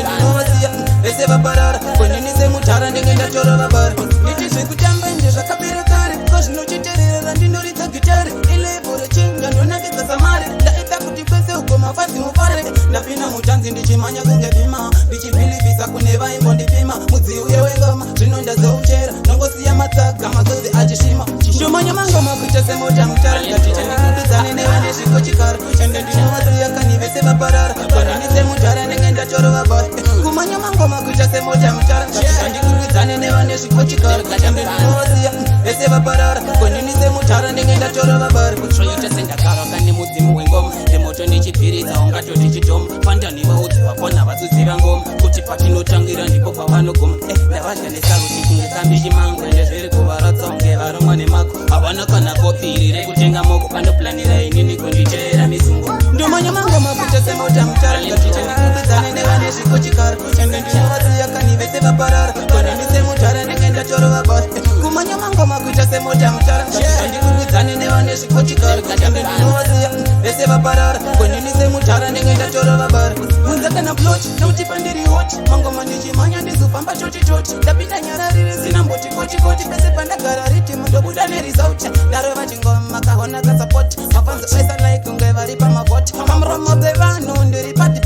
ende ndinovaziya vese vaparara konini semutara ndenge ndatora vabara nditi zvekutamba ende zvakapera kare kozvinochitererera ndinoridza gitare ilebhoro chinga ndonakidza samare ndaita kuti kwese uko mafadzi mufare ndapinda mutanzi ndichimanya kunge vima ndichibhilivhisa kune vaimbondipima mudziuye wengoma zvino ndazouchera nongosiya matsaga mazodzi achishima chishomanya mangoma kuita semota mutara ngaticha ndikukudzane nevane zvikochikara ende ndinovaziya kani vese vaparara konini semutara ndenge ndatorova bhara kumanya mangoma kuita semota mutara ngaticha ndikukudzane nevane zvikochikara ende ndinovaziya vese vaparara konini semutara ndenge ndatorova bhara kutroita sendagara kane mudzimu wengoma ndemoto ndichibhiridza ungato ndichitoma pandani vaudzi vakona vazuziva ngoma kuti patinotangira ndipo pavanogoma ndavadya nesaruti kunge kambichimangu ende zviri kuvaratsa unge varomwa nemako havana kana kopiri rekutenga moko pandoplanira inini kunditeera misungo ndomanya mangoma kuita semota mutara ngaticha ndikukudzane nevane zvikochikara ende ndinovaziya kani vese vaparara konini semutara ndenge ndatorova bhara kumanya mangoma kuita semota mutara ngaticha ndikukudzane nevane zvikochikara ende ndinovaziya vese vaparara konini semutara ndenge ndatorova bhara unza kana plot nokuti pandiri hot mangoma ndichimanya ndizofamba chotitoti ndapinda nyara riri zina mboti kochikoti pese pandagara riti mundobuda nerizauta ndarova chingoma kahona kasapoti mafanzi aisa like unge vari pamavhoti pamuromo bevanhu ndiri pati